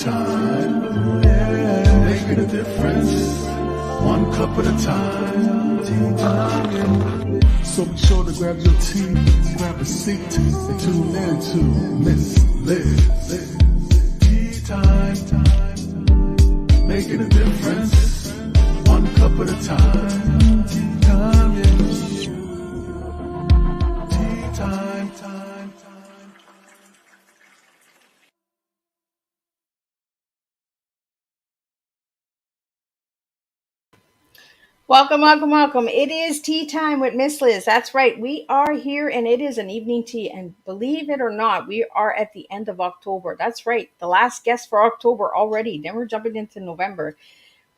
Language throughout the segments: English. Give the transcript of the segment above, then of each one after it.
time. Yeah, making a difference. One cup at a time. Tea time. So be sure to grab your tea, grab a seat, and tune in to Miss Liz. Tea time. Making a difference. One cup at a time. Tea time. Tea time. Welcome. It is tea time with Miss Liz. That's right. We are here and it is an evening tea. And believe it or not, we are at the end of October. That's right. The last guest for October already. Then we're jumping into November.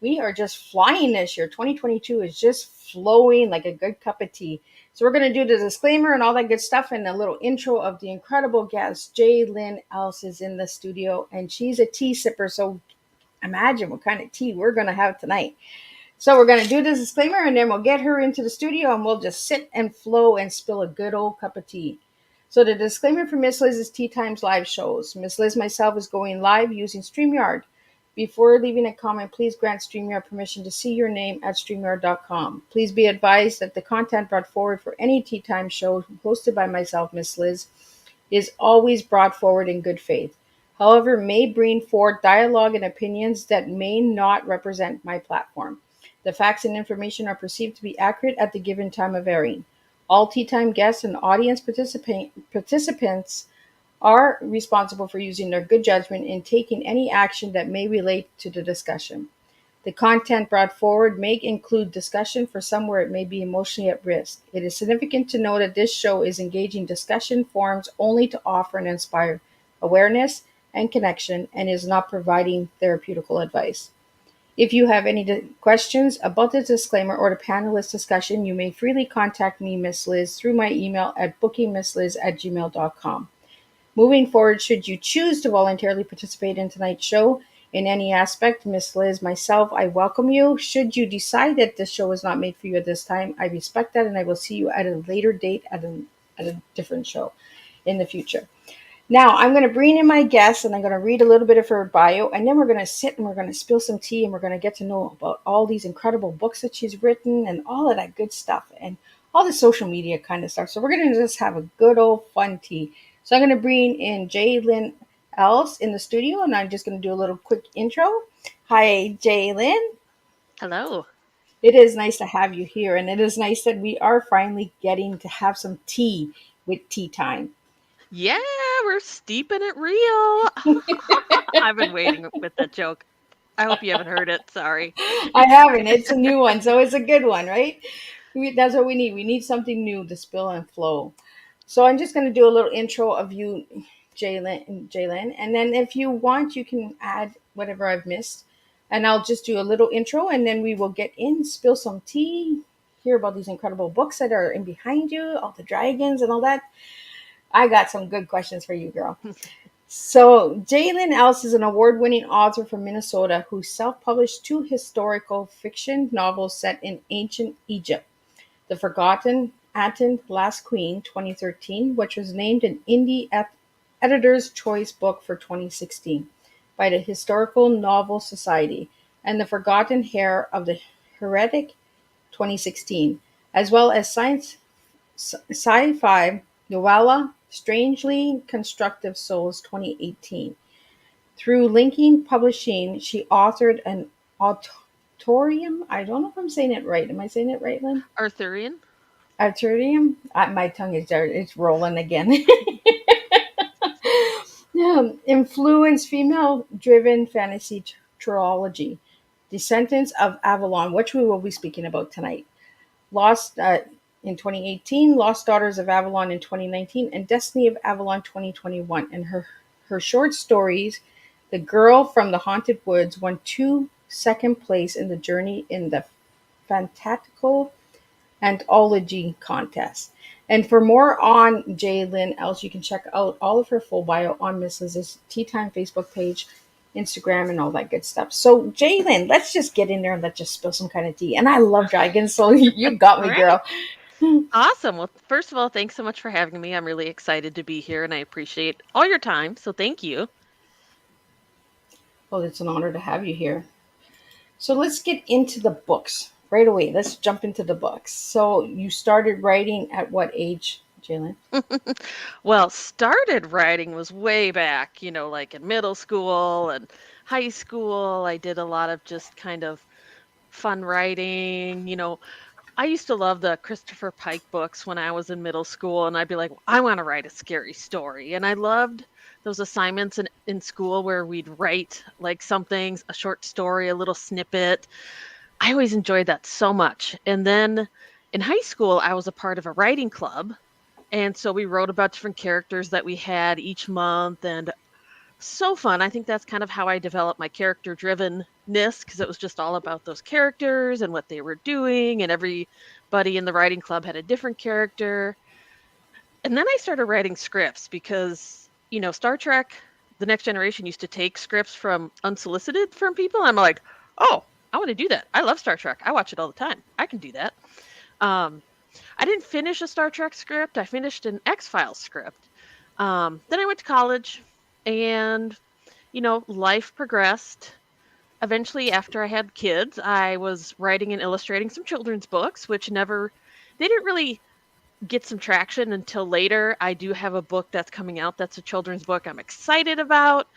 We are just flying this year. 2022 is just flowing like a good cup of tea. So we're going to do the disclaimer and all that good stuff and a little intro of the incredible guest. Lynn Else is in the studio and she's a tea sipper. So imagine what kind of tea we're going to have tonight. So we're going to do this disclaimer and then we'll get her into the studio and we'll just sit and flow and spill a good old cup of tea. So the disclaimer for Miss Liz's Tea Times live shows. Miss Liz myself is going live using StreamYard. Before leaving a comment, please grant StreamYard permission to see your name at StreamYard.com. Please be advised that the content brought forward for any Tea Time show hosted by myself, Miss Liz, is always brought forward in good faith. However, may bring forth dialogue and opinions that may not represent my platform. The facts and information are perceived to be accurate at the given time of airing. All Tea Time guests and audience participants are responsible for using their good judgment in taking any action that may relate to the discussion. The content brought forward may include discussion for some where it may be emotionally at risk. It is significant to know that this show is engaging discussion forums only to offer and inspire awareness and connection and is not providing therapeutical advice. If you have any questions about the disclaimer or the panelist discussion, you may freely contact me, Miss Liz, through my email at bookingmissliz@gmail.com. Moving forward, should you choose to voluntarily participate in tonight's show in any aspect, Miss Liz, myself, I welcome you. Should you decide that this show is not made for you at this time, I respect that and I will see you at a later date at a different show in the future. Now, I'm going to bring in my guest and I'm going to read a little bit of her bio and then we're going to sit and we're going to spill some tea and we're going to get to know about all these incredible books that she's written and all of that good stuff and all the social media kind of stuff. So we're going to just have a good old fun tea. So I'm going to bring in Lynn Else in the studio and I'm just going to do a little quick intro. Hi, Lynn. Hello. It is nice to have you here and it is nice that we are finally getting to have some tea with Tea Time. Yeah, we're steeping it real. I've been waiting with that joke. I hope you haven't heard it. Sorry. I haven't. It's a new one, so it's a good one, right? That's what we need. We need something new to spill and flow. So I'm just going to do a little intro of you, Lynn, and then if you want, you can add whatever I've missed. And I'll just do a little intro, and then we will get in, spill some tea, hear about these incredible books that are in behind you, all the dragons and all that. I got some good questions for you, girl. So, Lynn Else is an award-winning author from Minnesota who self-published 2 historical fiction novels set in ancient Egypt. The Forgotten Aten, Last Queen, 2013, which was named an Indie Editor's Choice Book for 2016 by the Historical Novel Society, and The Forgotten Heir of the Heretic, 2016, as well as sci-fi novella Strangely Constructive Souls, 2018. Through Inklings Publishing, she authored an auditorium. I don't know if I'm saying it right. Am I saying it right, Lynn? Arthurian? Arthurian? My tongue is there. It's rolling again. Influenced female-driven fantasy trilogy, Descendants of Avalon, which we will be speaking about tonight. Lost in 2018, Lost Daughters of Avalon in 2019, and Destiny of Avalon 2021. And her short stories, The Girl from the Haunted Woods, won 2 second place in the Journey in the Fantastical Anthology contest. And for more on Lynn Else, you can check out all of her full bio on Miss Liz's Tea Time Facebook page, Instagram, and all that good stuff. So, Lynn, let's just get in there and let's just spill some kind of tea. And I love dragons, so you got me, girl. Awesome. Well, first of all, thanks so much for having me. I'm really excited to be here, and I appreciate all your time, so thank you. Well, it's an honor to have you here. So let's get into the books right away. Let's jump into the books. So you started writing at what age, J.Lynn? Well, started writing was way back, like in middle school and high school. I did a lot of just kind of fun writing. I used to love the Christopher Pike books when I was in middle school, and I'd be like, I want to write a scary story. And I loved those assignments in school where we'd write like something, a short story, a little snippet. I always enjoyed that so much. And then in high school, I was a part of a writing club. And so we wrote about different characters that we had each month, and so fun. I think that's kind of how I developed my character drivenness, because it was just all about those characters and what they were doing, and everybody in the writing club had a different character. And then I started writing scripts because, Star Trek, The Next Generation used to take scripts from unsolicited from people. I'm like, oh, I want to do that. I love Star Trek. I watch it all the time. I can do that. I didn't finish a Star Trek script. I finished an X-Files script. Then I went to college, and, life progressed. Eventually, after I had kids, I was writing and illustrating some children's books, which they didn't really get some traction until later. I do have a book that's coming out that's a children's book I'm excited about.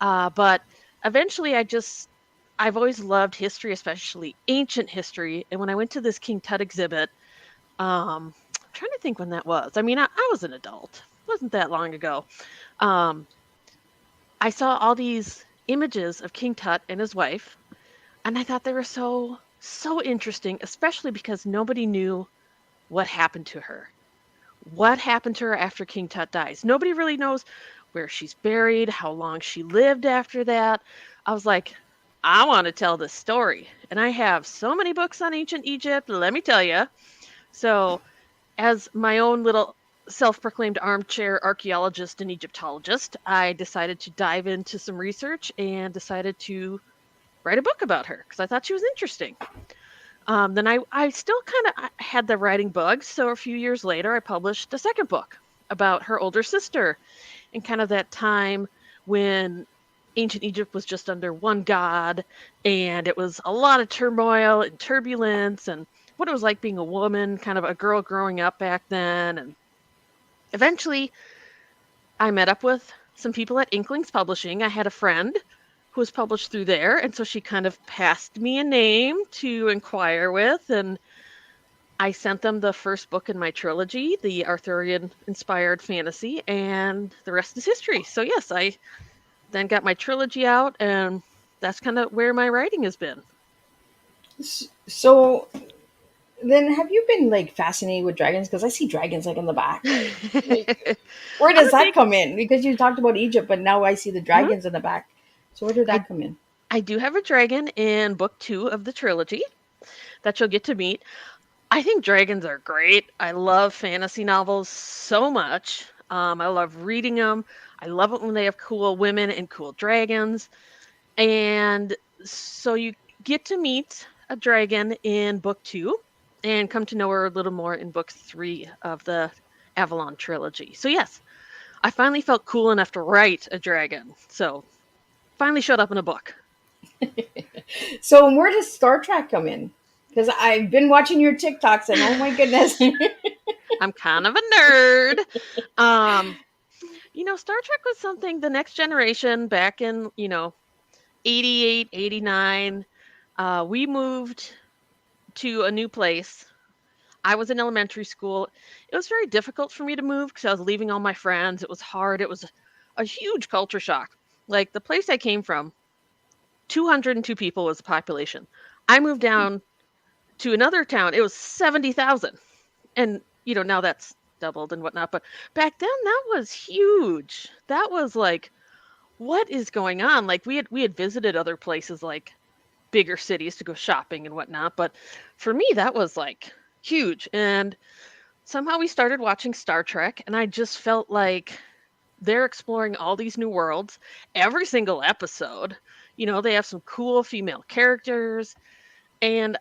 But eventually I've always loved history, especially ancient history. And when I went to this King Tut exhibit, I'm trying to think when that was. I mean, I was an adult. It wasn't that long ago. I saw all these images of King Tut and his wife, and I thought they were so, so interesting, especially because nobody knew what happened to her. What happened to her after King Tut dies? Nobody really knows where she's buried, how long she lived after that. I was like, I want to tell this story. And I have so many books on ancient Egypt, let me tell you. So, as my own little self-proclaimed armchair archaeologist and Egyptologist, I decided to dive into some research and decided to write a book about her because I thought she was interesting. Then I still kind of had the writing bug, so a few years later I published a second book about her older sister and kind of that time when ancient Egypt was just under one god, and it was a lot of turmoil and turbulence, and what it was like being a woman, kind of a girl growing up back then. And eventually I met up with some people at Inklings Publishing. I had a friend who was published through there, and so she kind of passed me a name to inquire with, and I sent them the first book in my trilogy, the Arthurian-inspired fantasy, and the rest is history. So yes, I then got my trilogy out, and that's kind of where my writing has been. So then have you been like fascinated with dragons? Because I see dragons like in the back. Like, where does that come in? Because you talked about Egypt, but now I see the dragons in the back. So where did that come in? I do have a dragon in book 2 of the trilogy that you'll get to meet. I think dragons are great. I love fantasy novels so much. I love reading them. I love it when they have cool women and cool dragons. And so you get to meet a dragon in book 2 and come to know her a little more in book 3 of the Avalon trilogy. So yes, I finally felt cool enough to write a dragon. So finally showed up in a book. So where does Star Trek come in? Because I've been watching your TikToks and oh my goodness. I'm kind of a nerd. Star Trek was something the Next Generation back in, 88, 89. We moved to a new place. I was in elementary school. It was very difficult for me to move because I was leaving all my friends. It was hard. It was a huge culture shock. Like the place I came from, 202 people was the population. I moved down to another town. It was 70,000. And, now that's doubled and whatnot. But back then that was huge. That was like, what is going on? Like we had visited other places like bigger cities to go shopping and whatnot. But for me, that was like huge. And somehow we started watching Star Trek, and I just felt like they're exploring all these new worlds every single episode. They have some cool female characters, and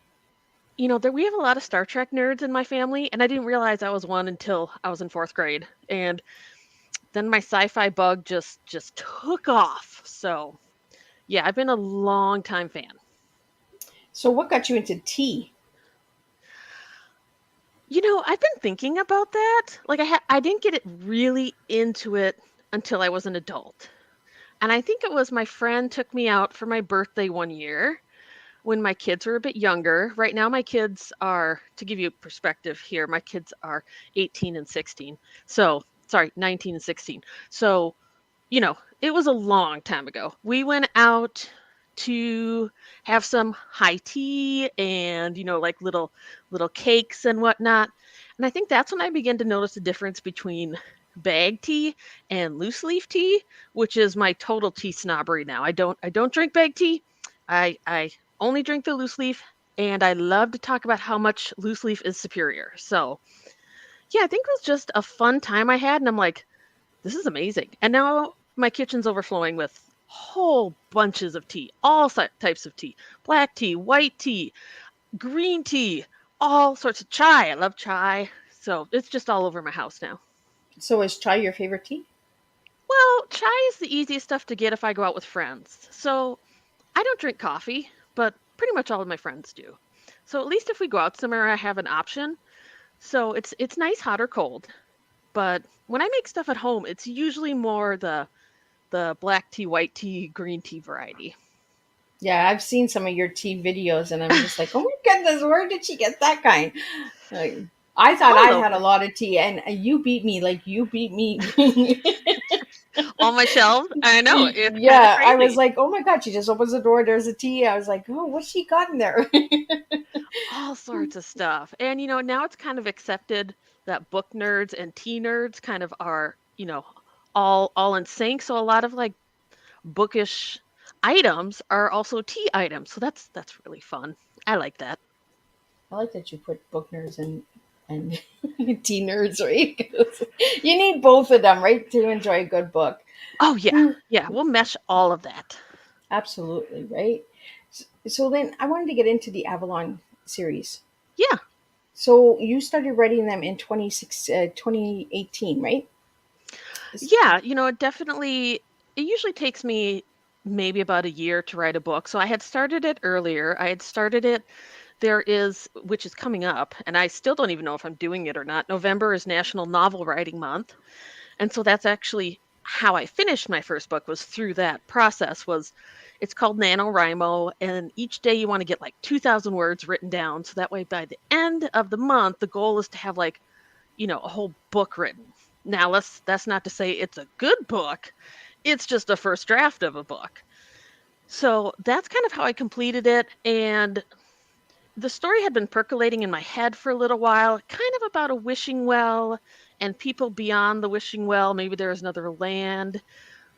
we have a lot of Star Trek nerds in my family, and I didn't realize I was one until I was in 4th grade. And then my sci-fi bug just took off. So Yeah, I've been a long time fan. So what got you into tea? I've been thinking about that. Like I didn't get it really into it until I was an adult. And I think it was my friend took me out for my birthday one year when my kids were a bit younger. Right now my kids are, to give you perspective here, my kids are 18 and 16. So, sorry, 19 and 16. So, it was a long time ago. We went out to have some high tea and, like little cakes and whatnot. And I think that's when I began to notice the difference between bag tea and loose leaf tea, which is my total tea snobbery now. I don't drink bag tea. I only drink the loose leaf, and I love to talk about how much loose leaf is superior. So, yeah, I think it was just a fun time I had, and I'm like, this is amazing. And now my kitchen's overflowing with whole bunches of tea, all types of tea, black tea, white tea, green tea, all sorts of chai. I love chai. So it's just all over my house now. So is chai your favorite tea? Well, chai is the easiest stuff to get if I go out with friends. So I don't drink coffee, but pretty much all of my friends do. So at least if we go out somewhere, I have an option. So it's nice, hot or cold. But when I make stuff at home, it's usually more the black tea, white tea, green tea variety. Yeah, I've seen some of your tea videos, and I'm just like, oh my goodness, where did she get that kind? Like, I thought All I had a over. lot of tea, and you beat me. Like you beat me. On my shelf. I know, it's kind of Yeah, I was crazy. like, oh my god, she just opens the door. There's a tea. I was like, oh, what's she got in there? All sorts of stuff. And now it's kind of accepted that book nerds and tea nerds kind of are, all in sync. So a lot of like bookish items are also tea items. So that's really fun. I like that. I like that you put book nerds and tea nerds, right? 'Cause you need both of them, right, to enjoy a good book. Oh yeah. Yeah, we'll mesh all of that. Absolutely, right? So then I wanted to get into the Avalon series. Yeah. So you started writing them in 2018, right? Yeah, it definitely it usually takes me maybe about a year to write a book. So I had started it earlier. I had started it which is coming up, and I still don't even know if I'm doing it or not. November is National Novel Writing Month. And so that's actually how I finished my first book, was through that process. It's called NaNoWriMo, and each day you want to get like 2,000 words written down. So that way by the end of the month, the goal is to have like, a whole book written. Now that's not to say it's a good book. It's just a first draft of a book. So that's kind of how I completed it. And the story had been percolating in my head for a little while, kind of about a wishing well and people beyond the wishing well. Maybe there is another land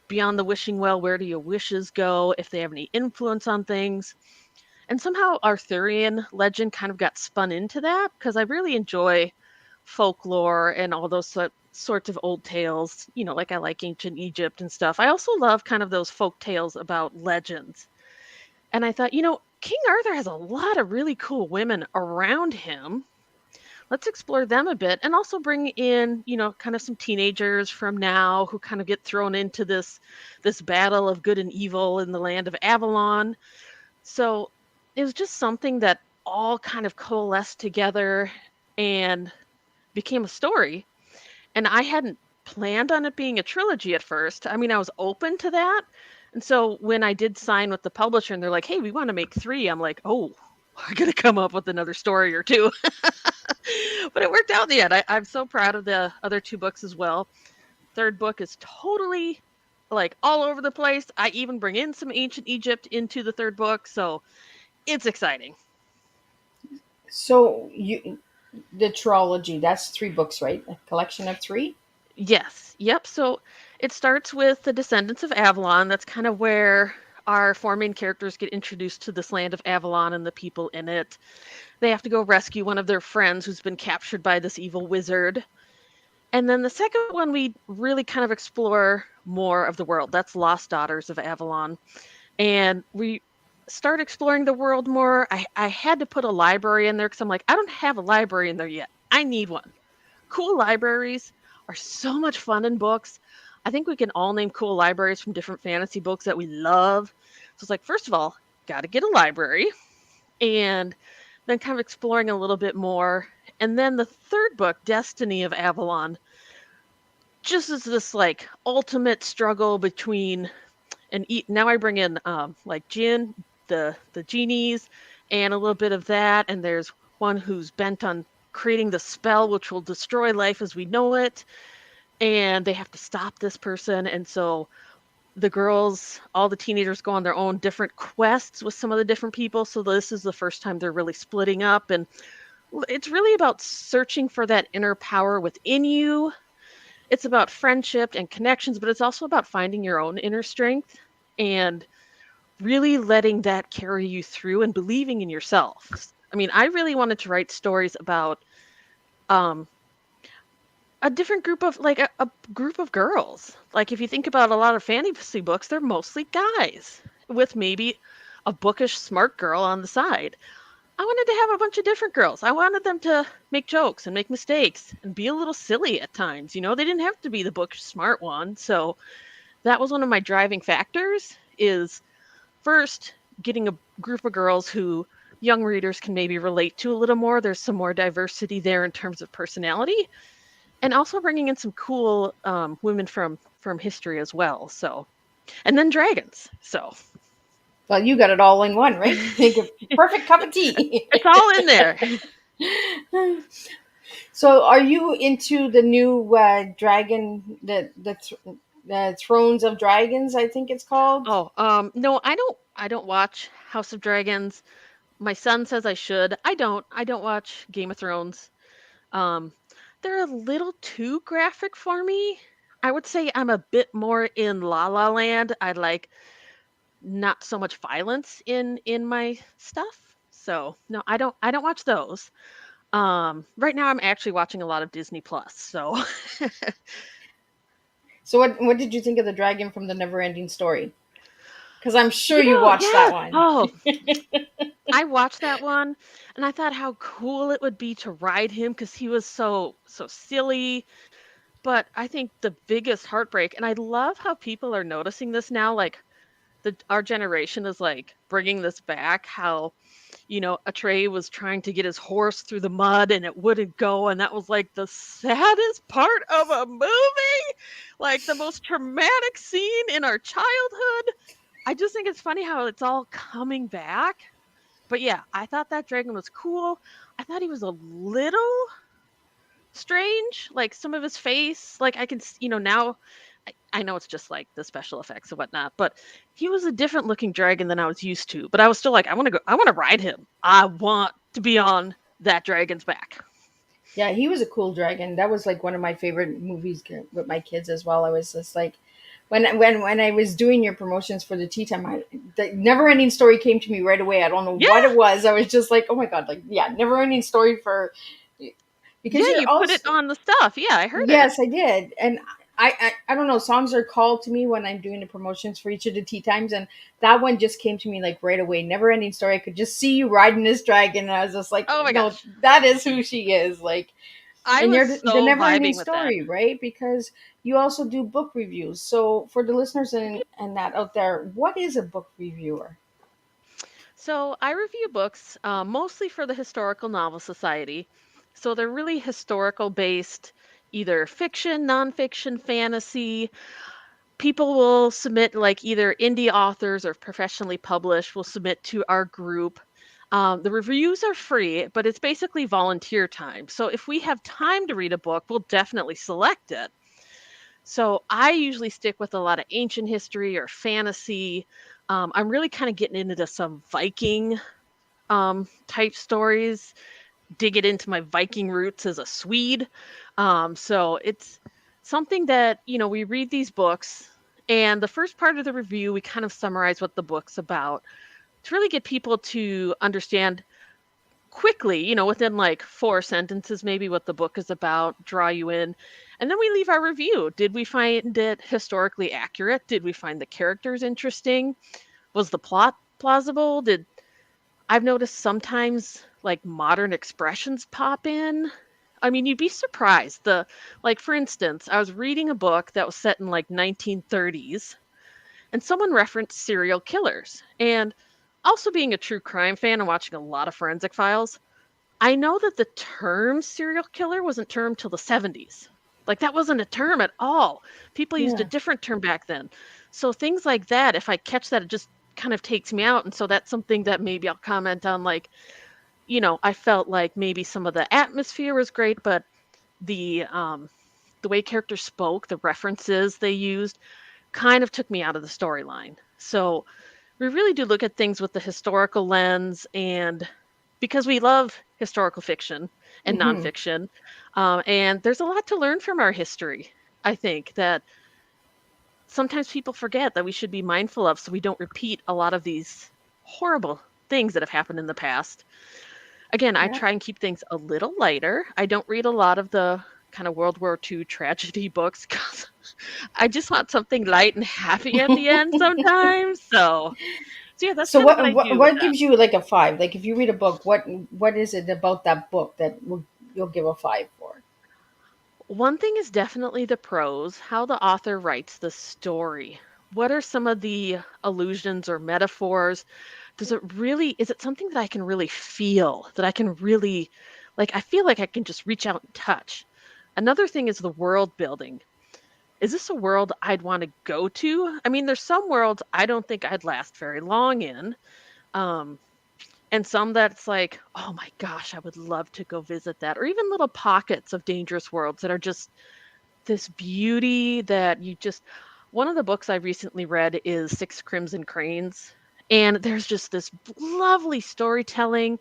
beyond the wishing well. Where do your wishes go, if they have any influence on things? And somehow Arthurian legend kind of got spun into that, because I really enjoy folklore and all those sorts of old tales, like I like ancient Egypt and stuff. I also love kind of those folk tales about legends. And I thought, King Arthur has a lot of really cool women around him. Let's explore them a bit, and also bring in, kind of some teenagers from now who kind of get thrown into this battle of good and evil in the land of Avalon. So it was just something that all kind of coalesced together and became a story. And I hadn't planned on it being a trilogy at first. I mean, I was open to that. And so when I did sign with the publisher and they're like, hey, we want to make 3, I'm like, oh, I got to come up with another story or 2. But it worked out in the end. I'm so proud of the other 2 books as well. Third book is totally like all over the place. I even bring in some ancient Egypt into the third book. So it's exciting. So the trilogy, that's 3 books, right? A collection of 3? Yes. Yep. So it starts with the Descendants of Avalon. That's kind of where our 4 main characters get introduced to this land of Avalon and the people in it. They have to go rescue one of their friends who's been captured by this evil wizard. And then the second one, we really kind of explore more of the world. That's Lost Daughters of Avalon. And we start exploring the world more. I had to put a library in there because I'm like, I don't have a library in there yet. I need one. Cool libraries are so much fun in books. I think we can all name cool libraries from different fantasy books that we love. So it's like, first of all, got to get a library, and then kind of exploring a little bit more. And then the third book, Destiny of Avalon, just is this like ultimate struggle between now I bring in like Jinn, the genies, and a little bit of that, and there's one who's bent on creating the spell which will destroy life as we know it, and they have to stop this person. And so the girls, all the teenagers, go on their own different quests with some of the different people. So this is the first time they're really splitting up, and it's really about searching for that inner power within you. It's about friendship and connections, but it's also about finding your own inner strength and really letting that carry you through and believing in yourself. I mean, I really wanted to write stories about a different group of like a group of girls. Like if you think about a lot of fantasy books, they're mostly guys with maybe a bookish smart girl on the side. I wanted to have a bunch of different girls. I wanted them to make jokes and make mistakes and be a little silly at times. You know, they didn't have to be the bookish smart one. So that was one of my driving factors, is first getting a group of girls who young readers can maybe relate to a little more. There's some more diversity there in terms of personality, and also bringing in some cool women from history as well. So, and then dragons. So Well, you got it all in one, right? Make a perfect cup of tea. it's all in there. So, are you into the new dragon, the Thrones of Dragons? I think it's called. Oh, no, I don't watch House of Dragons. My son says I should. I don't. I don't watch Game of Thrones. Um, they're a little too graphic for me. I would say I'm a bit more in La La Land. I like not so much violence in my stuff. So no, I don't watch those. Right now I'm actually watching a lot of Disney Plus. So So, what did you think of the dragon from the Neverending Story? Because I'm sure you you know, watched that yeah. one. Oh, I watched that one, and I thought how cool it would be to ride him because he was so silly. But I think the biggest heartbreak, and I love how people are noticing this now, like our generation is like bringing this back, how Atreyu was trying to get his horse through the mud and it wouldn't go, and that was like the saddest part of a movie, like the most traumatic scene in our childhood. I just think it's funny how it's all coming back. But yeah, I thought that dragon was cool. I thought he was a little strange, like some of his face, like I can, now I know it's just like the special effects and whatnot, but he was a different looking dragon than I was used to. But I was still like, I want to ride him. I want to be on that dragon's back. Yeah, he was a cool dragon. That was like one of my favorite movies with my kids as well. I was just like, when I was doing your promotions for the tea time, the Never Ending Story came to me right away. I don't know what Yeah. it was. I was just like, oh my god, like yeah, Never Ending Story because Yeah, you're you also, put it on the stuff. Yeah, I heard it. yes, I did, and I don't know. Songs are called to me when I'm doing the promotions for each of the tea times, and that one just came to me like right away. Never Ending Story. I could just see you riding this dragon, and I was just like, Oh my no, gosh. that is who she is. Like, I and you're was the so Never Ending vibing with that. Story, right? Because you also do book reviews. So for the listeners and that out there, what is a book reviewer? So I review books mostly for the Historical Novel Society. So they're really historical based, either fiction, nonfiction, fantasy. People will submit, like either indie authors or professionally published will submit to our group. The reviews are free, but it's basically volunteer time. So if we have time to read a book, we'll definitely select it. So I usually stick with a lot of ancient history or fantasy. I'm really kind of getting into some Viking type stories, dig it into my Viking roots as a Swede. So it's something that, we read these books, and the first part of the review, we kind of summarize what the book's about to really get people to understand quickly, within like 4 sentences, maybe what the book is about, draw you in. And then we leave our review. Did we find it historically accurate? Did we find the characters interesting? Was the plot plausible? I've noticed sometimes like modern expressions pop in I mean, you'd be surprised. Like, for instance, I was reading a book that was set in like 1930s, and someone referenced serial killers. And also being a true crime fan and watching a lot of forensic files, I know that the term serial killer wasn't termed till the 70s. Like, that wasn't a term at all. People used a Yeah. different term back then. So things like that, if I catch that, it just kind of takes me out. And so that's something that maybe I'll comment on. Like, I felt like maybe some of the atmosphere was great, but the way characters spoke, the references they used, kind of took me out of the storyline. So we really do look at things with the historical lens, and because we love historical fiction and Hmm. nonfiction, and there's a lot to learn from our history. I think that sometimes people forget that we should be mindful of, so we don't repeat a lot of these horrible things that have happened in the past. Again, I Yeah. try and keep things a little lighter. I don't read a lot of the kind of World War II tragedy books because I just want something light and happy at the end sometimes. So yeah, that's So kind of what I do with what that. gives you like a five? Like if you read a book, what is it about that book that you'll give a five for? One thing is definitely the prose, how the author writes the story. What are some of the allusions or metaphors? Is it something that I can really feel, that I can really, like, I feel like I can just reach out and touch? Another thing is the world building. Is this a world I'd want to go to? I mean, there's some worlds I don't think I'd last very long in. Um, and some that's like, oh my gosh, I would love to go visit that. Or even little pockets of dangerous worlds that are just this beauty that you just. One of the books I recently read is Six Crimson Cranes. And there's just this lovely storytelling.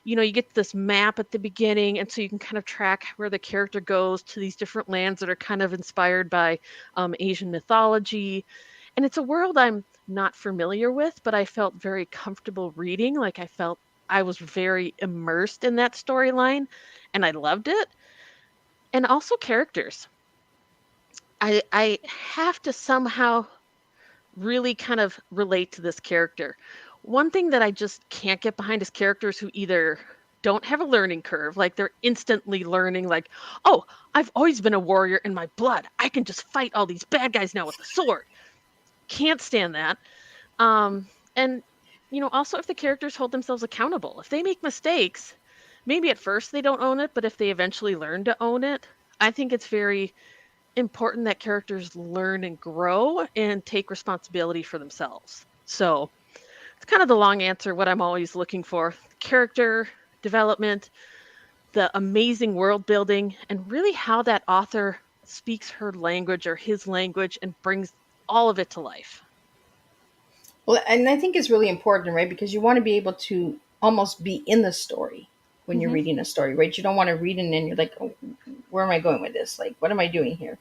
You get this map at the beginning, and so you can kind of track where the character goes to these different lands that are kind of inspired by Asian mythology. And it's a world I'm not familiar with, but I felt very comfortable reading. Like, I felt I was very immersed in that storyline, and I loved it. And also characters. I have to somehow really kind of relate to this character. One thing that I just can't get behind is characters who either don't have a learning curve, like they're instantly learning, like, oh, I've always been a warrior in my blood. I can just fight all these bad guys now with a sword. Can't stand that. And also if the characters hold themselves accountable, if they make mistakes, maybe at first they don't own it, but if they eventually learn to own it, I think it's very important that characters learn and grow and take responsibility for themselves. So it's kind of the long answer, what I'm always looking for: character development, the amazing world building, and really how that author speaks her language or his language and brings all of it to life. Well, and I think it's really important, right? Because you want to be able to almost be in the story when you're Hmm. reading a story, right? You don't want to read it and then you're like, oh, where am I going with this? Like, what am I doing here?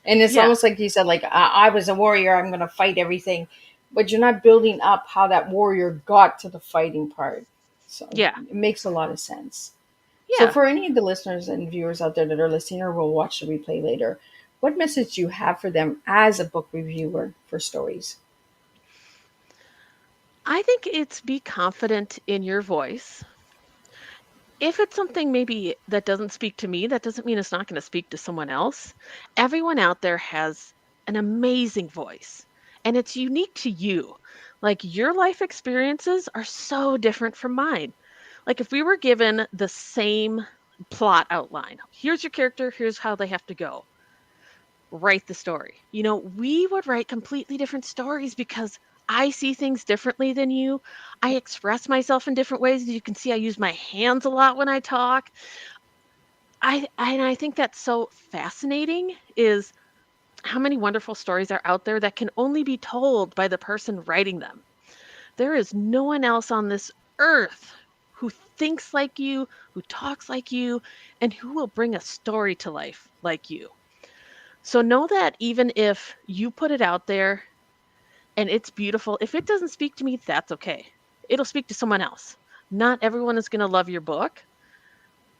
And it's Yeah, almost like you said, like, I was a warrior, I'm going to fight everything. But you're not building up how that warrior got to the fighting part. So yeah, it makes a lot of sense. So, yeah. for any of the listeners and viewers out there that are listening or will watch the replay later, what message do you have for them as a book reviewer for stories? I think it's be confident in your voice. If it's something maybe that doesn't speak to me, that doesn't mean it's not going to speak to someone else. Everyone out there has an amazing voice, and it's unique to you. Like, your life experiences are so different from mine. Like, if we were given the same plot outline, here's your character, here's how they have to go, write the story. We would write completely different stories because I see things differently than you. I express myself in different ways. As you can see, I use my hands a lot when I talk. And I think that's so fascinating, is how many wonderful stories are out there that can only be told by the person writing them. There is no one else on this earth who thinks like you, who talks like you, and who will bring a story to life like you. So know that even if you put it out there and it's beautiful, if it doesn't speak to me, that's okay. It'll speak to someone else. Not everyone is going to love your book.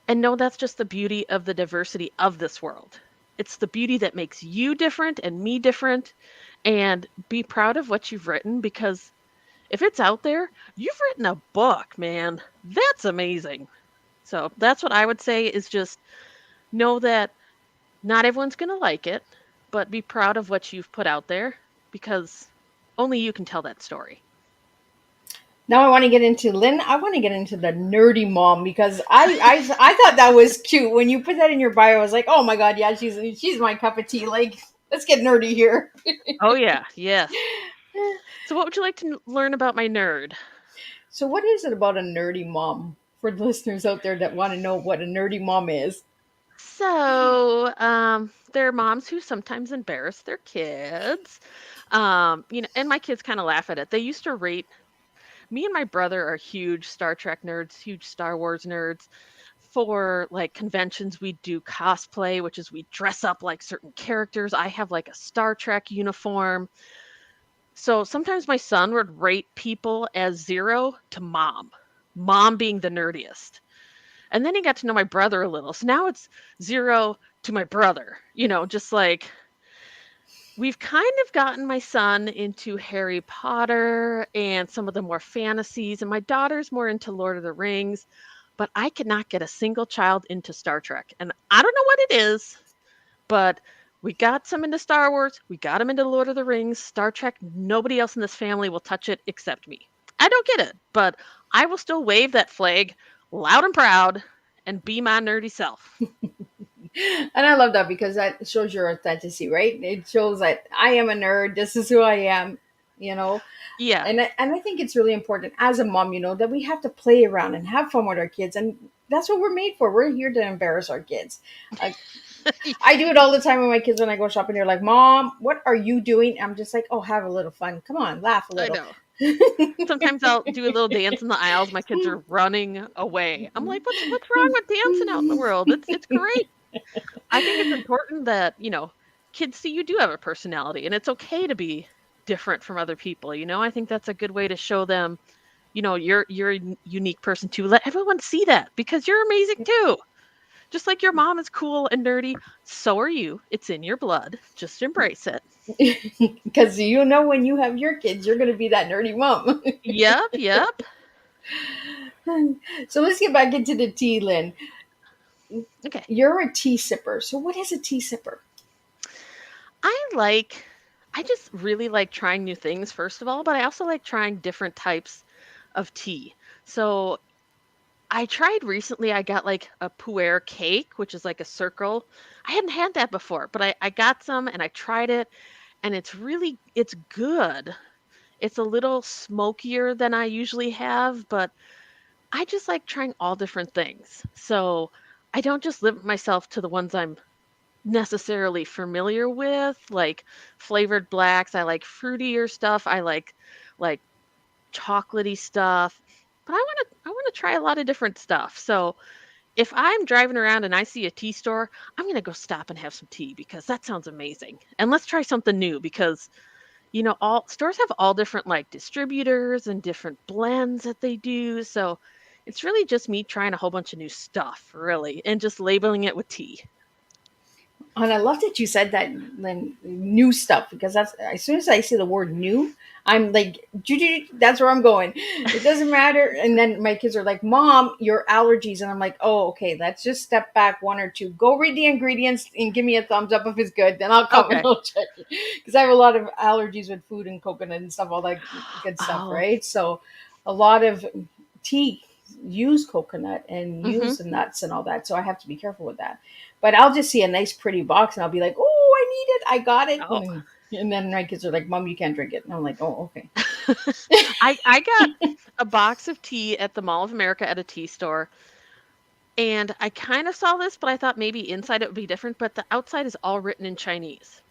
And no, that's just the beauty of the diversity of this world. It's the beauty that makes you different and me different. And be proud of what you've written, because if it's out there, you've written a book, man. That's amazing. So that's what I would say, is just know that not everyone's going to like it, but be proud of what you've put out there because only you can tell that story. Now I want to get into Lynn. I want to get into the nerdy mom because I thought that was cute when you put that in your bio. I was like, oh my god, yeah, she's my cup of tea. Like, let's get nerdy here. Oh, yeah. Yes. So, what would you like to learn about my nerd? So, what is it about a nerdy mom for the listeners out there that want to know what a nerdy mom is? So, there are moms who sometimes embarrass their kids. And my kids kind of laugh at it. They used to rate me and my brother are huge Star Trek nerds, huge Star Wars nerds. For like conventions, we do cosplay, which is we dress up like certain characters. I have like a Star Trek uniform. So sometimes my son would rate people as 0 to mom being the nerdiest. And then he got to know my brother a little. So now it's 0 to my brother, just like we've kind of gotten my son into Harry Potter and some of the more fantasies, and my daughter's more into Lord of the Rings, but I could not get a single child into Star Trek. And I don't know what it is, but we got some into Star Wars, we got them into Lord of the Rings, Star Trek. Nobody else in this family will touch it except me. I don't get it, but I will still wave that flag loud and proud and be my nerdy self. And I love that because that shows your authenticity, right? It shows that I am a nerd. This is who I am, you know. Yeah. And I think it's really important as a mom, that we have to play around and have fun with our kids, and that's what we're made for. We're here to embarrass our kids. I do it all the time with my kids when I go shopping. They're like, "Mom, what are you doing?" I'm just like, "Oh, have a little fun. Come on, laugh a I little." know. Sometimes I'll do a little dance in the aisles. My kids are running away. I'm like, what's wrong with dancing out in the world? It's great. I think it's important that, kids see you do have a personality and it's okay to be different from other people. I think that's a good way to show them, you're a unique person too. Let everyone see that because you're amazing too. Just like your mom is cool and nerdy, so are you. It's in your blood. Just embrace it. Because when you have your kids, you're going to be that nerdy mom. Yep, yep. So let's get back into the tea, Lynn. Okay. You're a tea sipper. So what is a tea sipper? I just really like trying new things, first of all, but I also like trying different types of tea. So I tried recently, I got like a pu'er cake, which is like a circle. I hadn't had that before, but I got some and I tried it and it's good. It's a little smokier than I usually have, but I just like trying all different things. So I don't just limit myself to the ones I'm necessarily familiar with, like flavored blacks. I like fruitier stuff. I like chocolatey stuff. But I want to try a lot of different stuff. So if I'm driving around and I see a tea store, I'm going to go stop and have some tea because that sounds amazing. And let's try something new because all stores have all different like distributors and different blends that they do. So it's really just me trying a whole bunch of new stuff, really, and just labeling it with tea. And I love that you said that, Lynn, new stuff, because that's as soon as I see the word new, I'm like, that's where I'm going. It doesn't matter. And then my kids are like, Mom, your allergies. And I'm like, oh, okay, let's just step back one or two. Go read the ingredients and give me a thumbs up if it's good. Then I'll come Okay. and I'll check it. Because I have a lot of allergies with food and coconut and stuff, all that good stuff, Oh. right? So a lot of tea use coconut and Mhm. use the nuts and all that. So I have to be careful with that. But I'll just see a nice pretty box and I'll be like, oh, I need it. I got it. Oh. And then my kids are like, Mom, you can't drink it. And I'm like, oh, okay. I got a box of tea at the Mall of America at a tea store. And I kind of saw this, but I thought maybe inside it would be different. But the outside is all written in Chinese.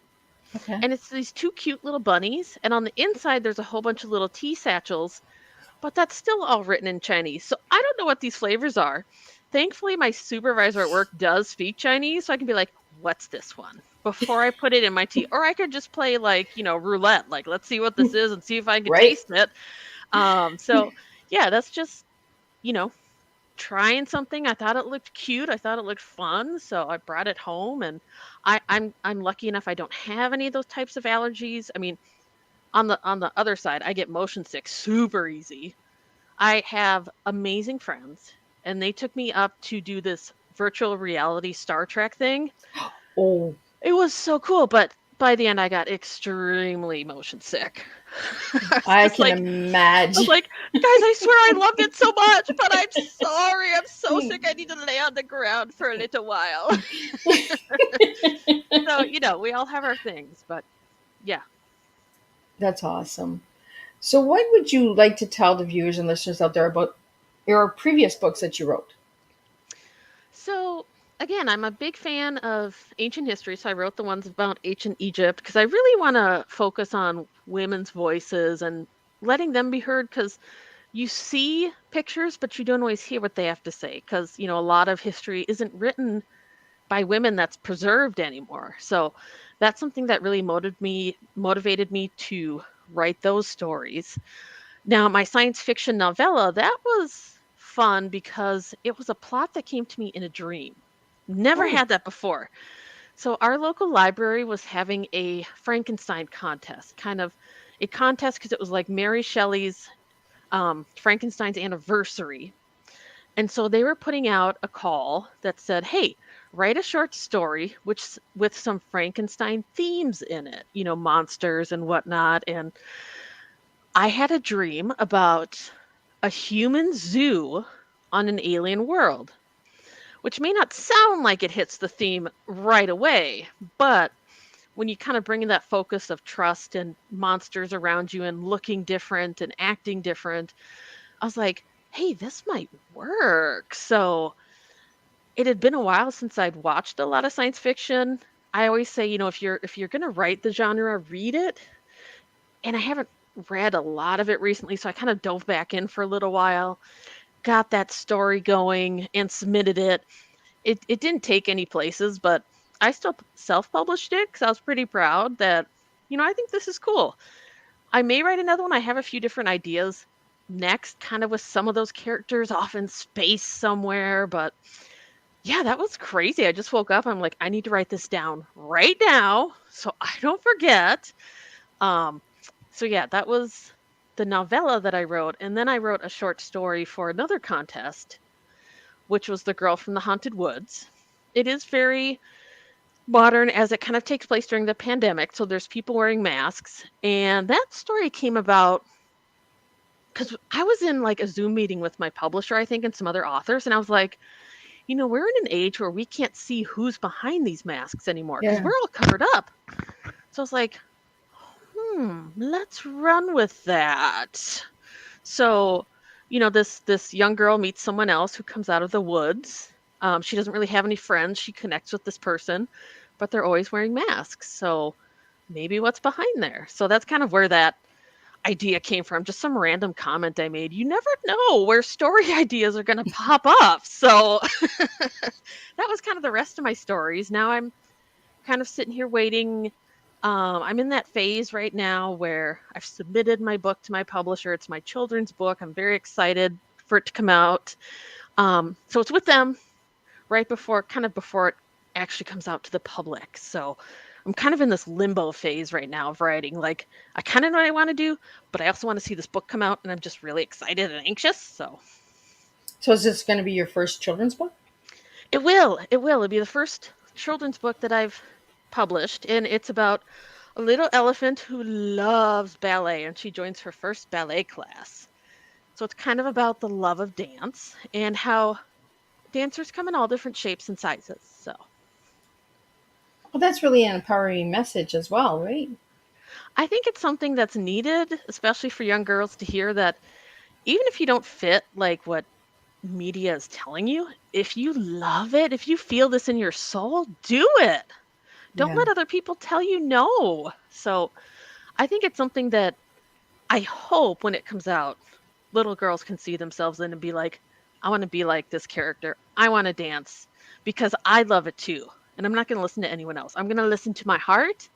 Okay. And it's these two cute little bunnies. And on the inside, there's a whole bunch of little tea satchels. But that's still all written in Chinese. So I don't know what these flavors are. Thankfully, my supervisor at work does speak Chinese. So I can be like, what's this one? Before I put it in my tea. Or I could just play like, roulette. Like, let's see what this is and see if I can Right. taste it. So yeah, that's just, trying something. I thought it looked cute. I thought it looked fun. So I brought it home and I'm lucky enough I don't have any of those types of allergies. I mean, on the other side, I get motion sick super easy. I have amazing friends and they took me up to do this virtual reality Star Trek thing. Oh, It was so cool, but by the end I got extremely motion sick. I was I just can like, I was imagine. like, guys, I swear I loved it so much, but I'm sorry. I'm so sick. I need to lay on the ground for a little while. So, we all have our things, but yeah. That's awesome. So, what would you like to tell the viewers and listeners out there about your previous books that you wrote? So, again, I'm a big fan of ancient history, so I wrote the ones about ancient Egypt because I really want to focus on women's voices and letting them be heard because you see pictures, but you don't always hear what they have to say because, a lot of history isn't written by women that's preserved anymore. So that's something that really motivated me to write those stories. Now, my science fiction novella, that was fun because it was a plot that came to me in a dream. Never Oh, had that before. So our local library was having a Frankenstein contest, kind of a contest because it was like Mary Shelley's Frankenstein's anniversary. And so they were putting out a call that said, "Hey, write a short story which with some Frankenstein themes in it, monsters and whatnot." And I had a dream about a human zoo on an alien world, which may not sound like it hits the theme right away, but when you kind of bring in that focus of trust and monsters around you and looking different and acting different, I was like, hey, this might work. So it had been a while since I'd watched a lot of science fiction. I always say, if you're going to write the genre, read it. And I haven't read a lot of it recently, so I kind of dove back in for a little while, got that story going and submitted it. It didn't take any places, but I still self-published it because I was pretty proud that, I think this is cool. I may write another one. I have a few different ideas next, kind of with some of those characters off in space somewhere, but yeah, that was crazy. I just woke up. I'm like, I need to write this down right now so I don't forget. Um, so yeah, that was the novella that I wrote. And then I wrote a short story for another contest, which was The Girl from the Haunted Woods. It is very modern as it kind of takes place during the pandemic. So there's people wearing masks. And that story came about because I was in like a Zoom meeting with my publisher, I think, and some other authors. And I was like, we're in an age where we can't see who's behind these masks anymore because yeah. we're all covered up. So I was like, let's run with that. So, this young girl meets someone else who comes out of the woods. She doesn't really have any friends. She connects with this person, but they're always wearing masks. So maybe what's behind there? So that's kind of where that idea came from. Just some random comment I made. You never know where story ideas are going to pop up. So that was kind of the rest of my stories. Now I'm kind of sitting here waiting. I'm in that phase right now where I've submitted my book to my publisher. It's my children's book. I'm very excited for it to come out. So it's with them right before it actually comes out to the public. So I'm kind of in this limbo phase right now of writing. Like, I kind of know what I want to do, but I also want to see this book come out, and I'm just really excited and anxious. So So, is this going to be your first children's book? it will. It'll be the first children's book that I've published, and it's about a little elephant who loves ballet, and she joins her first ballet class. So it's kind of about the love of dance and how dancers come in all different shapes and sizes. So Well, that's really an empowering message as well, right? I think it's something that's needed, especially for young girls to hear that even if you don't fit like what media is telling you, if you love it, if you feel this in your soul, do it. Don't Yeah. let other people tell you no. So I think it's something that I hope when it comes out, little girls can see themselves in and be like, I want to be like this character. I want to dance because I love it too. And I'm not going to listen to anyone else. I'm going to listen to my heart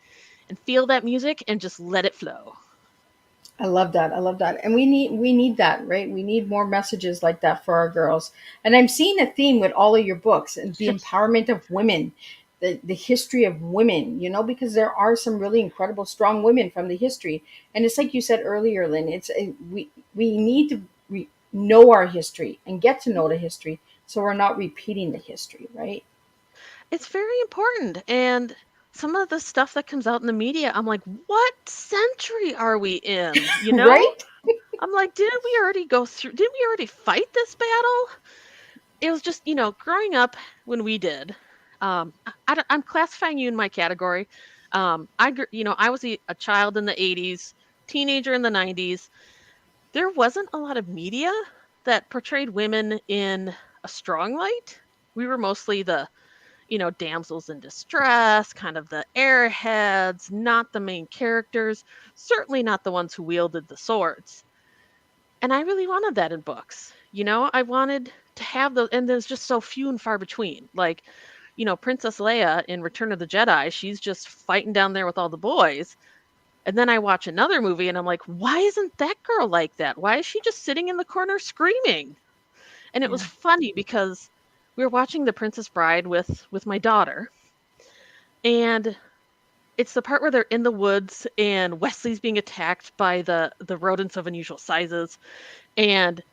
and feel that music and just let it flow. I love that. I love that. And we need that, right? We need more messages like that for our girls. And I'm seeing a theme with all of your books and the empowerment of women, the history of women, because there are some really incredible strong women from the history. And it's like you said earlier, Lynn, we need to know our history and get to know the history so we're not repeating the history, right? It's very important. And some of the stuff that comes out in the media, I'm like, what century are we in? You know? Right? I'm like, did we already fight this battle? It was just, growing up when we did, I'm classifying you in my category. I was a child in the 80s, teenager in the 90s. There wasn't a lot of media that portrayed women in a strong light. We were mostly the, damsels in distress, kind of the airheads, not the main characters, certainly not the ones who wielded the swords. And I really wanted that in books. I wanted to have those, and there's just so few and far between. Like, Princess Leia in Return of the Jedi, she's just fighting down there with all the boys. And then I watch another movie and I'm like, why isn't that girl like that? Why is she just sitting in the corner screaming? And it was Yeah. funny because we were watching The Princess Bride with my daughter. And it's the part where they're in the woods and Wesley's being attacked by the rodents of unusual sizes. And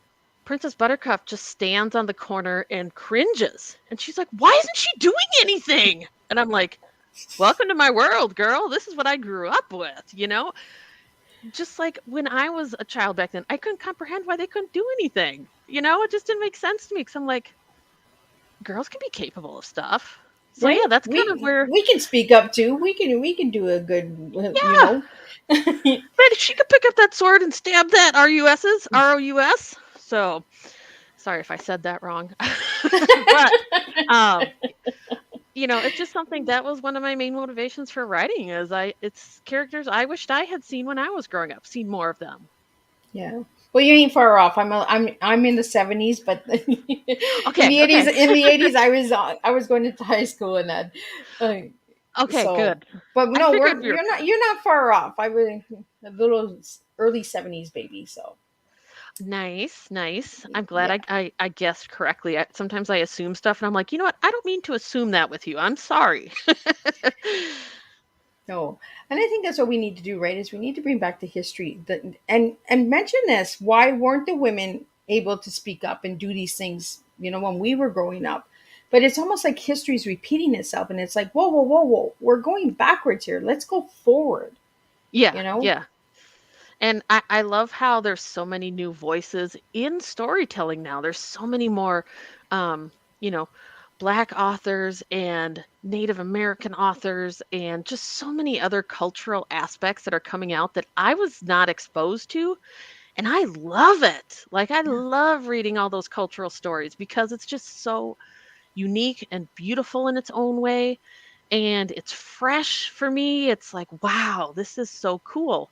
Princess Buttercup just stands on the corner and cringes. And she's like, why isn't she doing anything? And I'm like, welcome to my world, girl. This is what I grew up with, Just like when I was a child back then, I couldn't comprehend why they couldn't do anything. It just didn't make sense to me because I'm like, girls can be capable of stuff. So Right? yeah, that's kind of We where, we can speak up too. We can do a good, yeah, but she could pick up that sword and stab that ROUS. So sorry if I said that wrong. But it's just something that was one of my main motivations for writing it's characters I wished I had seen when I was growing up, seen more of them. Yeah. Well, you ain't far off. I'm in the 70s, but in Okay, the 80s, okay. I was going to high school and that. Uh, Okay, so, good. but I no, figured we were you're not far off. I was a little early 70s baby. So nice. I'm glad yeah. I guessed correctly. Sometimes I assume stuff and I'm like, you know what? I don't mean to assume that with you. I'm sorry. No, and I think that's what we need to do, right? Is we need to bring back the history and mention this. Why weren't the women able to speak up and do these things? When we were growing up, but it's almost like history's repeating itself, and it's like, whoa, whoa, whoa, whoa, we're going backwards here. Let's go forward. Yeah, You know? yeah. And I love how there's so many new voices in storytelling now. There's so many more, um, you know, Black authors and Native American authors, and just so many other cultural aspects that are coming out that I was not exposed to. And I love it. Like, I Yeah. love reading all those cultural stories because it's just so unique and beautiful in its own way. And it's fresh for me. It's like, wow, this is so cool.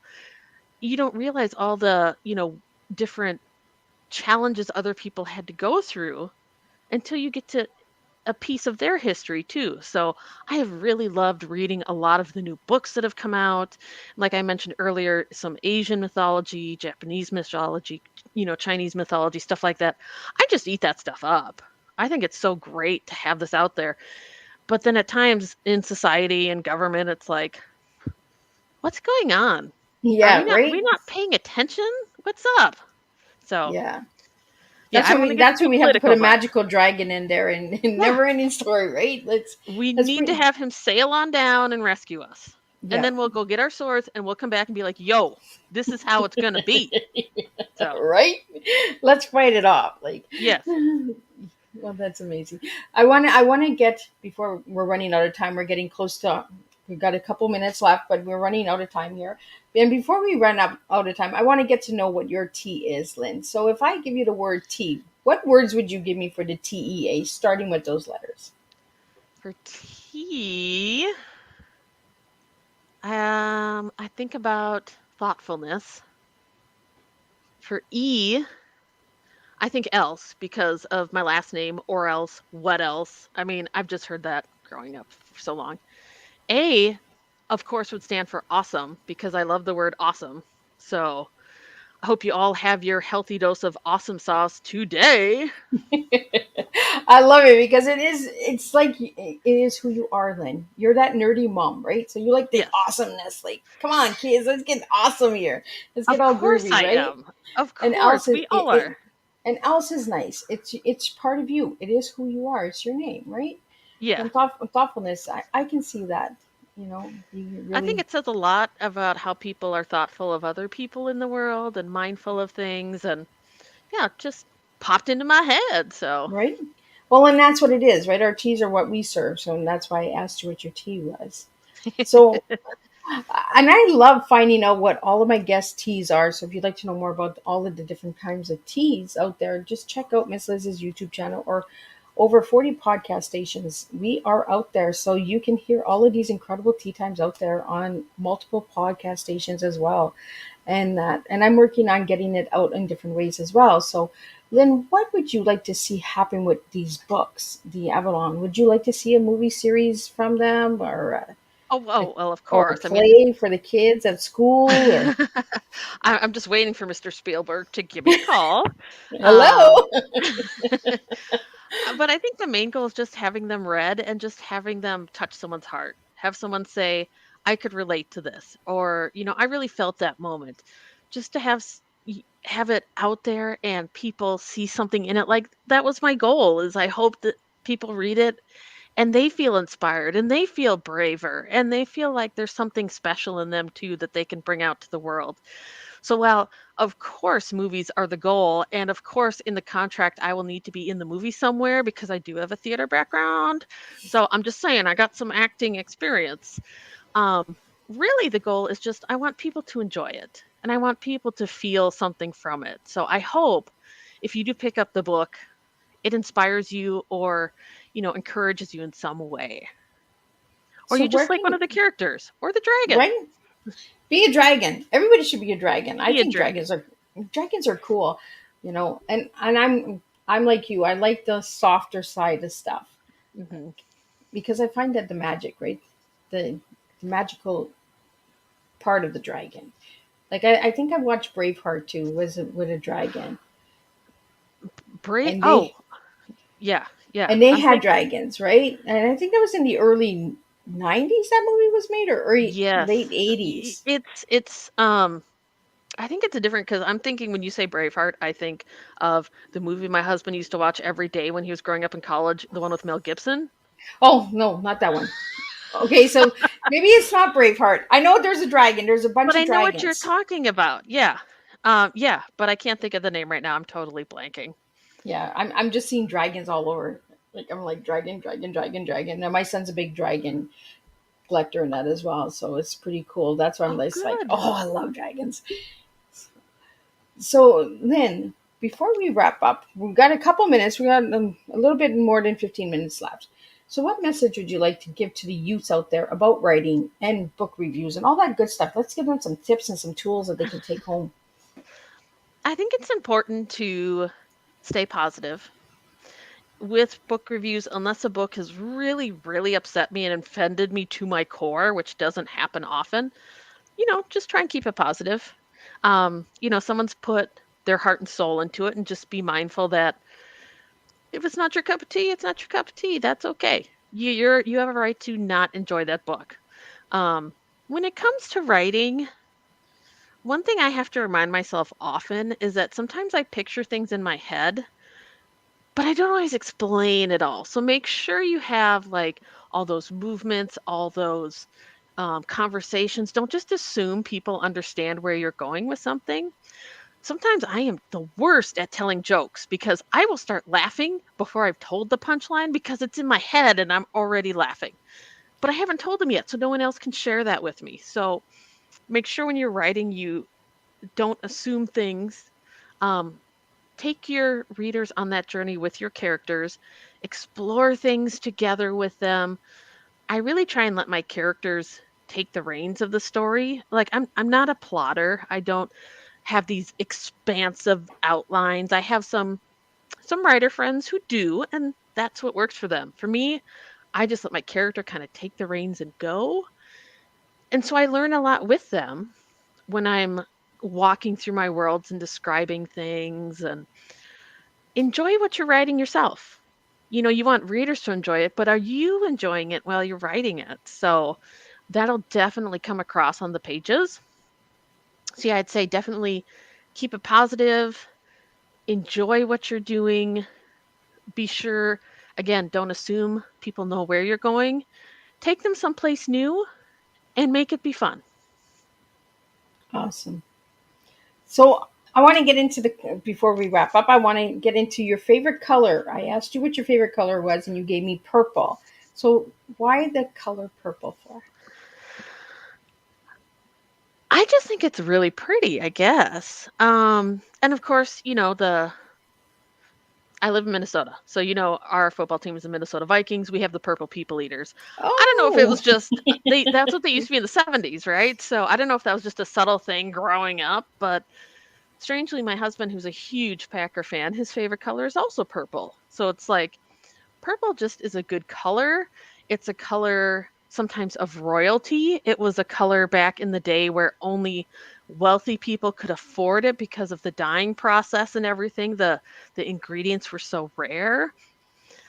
You don't realize all the, different challenges other people had to go through until you get to a piece of their history too. So I have really loved reading a lot of the new books that have come out. Like I mentioned earlier, some Asian mythology, Japanese mythology, Chinese mythology, stuff like that. I just eat that stuff up. I think it's so great to have this out there. But then at times in society and government, it's like, what's going on? Yeah. Are we Right. not paying attention? What's up? So Yeah. yeah, I don't want to get That's when too we have to put political, a but magical dragon in there and yeah, never ending story, right? we Let's need to bring have him sail on down and rescue us. And yeah. then we'll go get our swords and we'll come back and be like, yo, this is how it's gonna be. So Right? Let's fight it off. Like, yes. well, that's amazing. I want to get, before we're running out of time. We're getting close to. We've got a couple minutes left, but we're running out of time here. And before we run out of time, I want to get to know what your T is, Lynn. So if I give you the word T, what words would you give me for the TEA, starting with those letters? For T, I think about thoughtfulness. For E, I think else because of my last name, or else, what else? I mean, I've just heard that growing up for so long. A, of course, would stand for awesome because I love the word awesome. So I hope you all have your healthy dose of awesome sauce today. I love it because it's like it is who you are, Lynn. You're that nerdy mom, right? So you like the Yes, awesomeness. Like, come on, kids, let's get awesome here. Let's get of all course groovy, I right? am. Of And else course, we all are. And Else is nice. It's part of you. It is who you are. It's your name, right? Yeah. And thoughtfulness. I can see that. You I think really it says a lot about how people are thoughtful of other people in the world and mindful of things. And yeah, it just popped into my head. So, right. Well, and that's what it is, right? Our teas are what we serve. So that's why I asked you what your tea was. So and I love finding out what all of my guest teas are. So if you'd like to know more about all of the different kinds of teas out there, just check out Miss Liz's YouTube channel or over 40 podcast stations. We are out there. So you can hear all of these incredible tea times out there on multiple podcast stations as well. And I'm working on getting it out in different ways as well. So Lynn, what would you like to see happen with these books, the Avalon? Would you like to see a movie series from them well, of or a course. I mean, play for the kids at school or I'm just waiting for Mr. Spielberg to give me a call. Um, hello? but I think the main goal is just having them read and just having them touch someone's heart. Have someone say, I could relate to this, or, I really felt that moment. Just to have it out there and people see something in it. Like that was my goal, is I hope that people read it and they feel inspired and they feel braver and they feel like there's something special in them too that they can bring out to the world. So while of course movies are the goal, and of course in the contract I will need to be in the movie somewhere because I do have a theater background. So I'm just saying I got some acting experience. Um, really the goal is just I want people to enjoy it and I want people to feel something from it. So I hope if you do pick up the book, it inspires you or, encourages you in some way. Or So you just where like one can of the characters or the dragon. right? Be a dragon. Everybody should be a dragon. I Be a think dragon. dragons are cool, and I'm like you. I like the softer side of stuff Hmm. because I find that the magic, right? The magical part of the dragon. Like I think I watched Braveheart too, was it with a dragon. Brave. And Oh, they yeah, yeah. and they I'm had thinking. dragons, right? And I think that was in the early 90s that movie was made or early, Yes, late 80s. it's. I think it's a different because I'm thinking when you say Braveheart, I think of the movie my husband used to watch every day when he was growing up in college, the one with Mel Gibson. Oh, no, not that one. Okay, so maybe it's not Braveheart. I know there's a dragon. There's a bunch But of I know what you're dragons. talking about. Yeah. Yeah, but I can't think of the name right now. I'm totally blanking. Yeah, I'm just seeing dragons all over. Like I'm like dragon, dragon, dragon, dragon. Now my son's a big dragon collector in that as well, so it's pretty cool. That's why I'm Oh, just like, good. oh, I love dragons. So then, before we wrap up, we've got a couple minutes. We got a little bit more than 15 minutes left. So, what message would you like to give to the youths out there about writing and book reviews and all that good stuff? Let's give them some tips and some tools that they can take home. I think it's important to stay positive with book reviews, unless a book has really, really upset me and offended me to my core, which doesn't happen often. Just try and keep it positive. Someone's put their heart and soul into it, and just be mindful that if it's not your cup of tea, it's not your cup of tea. That's okay. You have a right to not enjoy that book. When it comes to writing, one thing I have to remind myself often is that sometimes I picture things in my head, but I don't always explain it all. So make sure you have like all those movements, all those conversations. Don't just assume people understand where you're going with something. Sometimes I am the worst at telling jokes because I will start laughing before I've told the punchline because it's in my head and I'm already laughing. But I haven't told them yet, so no one else can share that with me. So make sure when you're writing, you don't assume things. Um, Take your readers on that journey with your characters, explore things together with them. I really try and let my characters take the reins of the story. Like I'm not a plotter. I don't have these expansive outlines. I have some writer friends who do, and that's what works for them. For me, I just let my character kind of take the reins and go. And so I learn a lot with them when I'm walking through my worlds and describing things, and enjoy what you're writing yourself. You want readers to enjoy it, but are you enjoying it while you're writing it? So that'll definitely come across on the pages. So yeah, I'd say definitely keep it positive, enjoy what you're doing. Be sure, again, don't assume people know where you're going. Take them someplace new and make it be fun. Awesome. So I want to get into before we wrap up, I want to get into your favorite color. I asked you what your favorite color was, and you gave me purple. So why the color purple for? I just think it's really pretty, I guess. And of course, I live in Minnesota. So, our football team is the Minnesota Vikings. We have the purple people eaters. I don't know if it Oh, was just that's what they used to be in the 70s, right? So, I don't know if that was just a subtle thing growing up, but strangely my husband, who's a huge Packer fan, his favorite color is also purple. So, it's like purple just is a good color. It's a color sometimes of royalty. It was a color back in the day where only wealthy people could afford it because of the dyeing process and everything. The ingredients were so rare.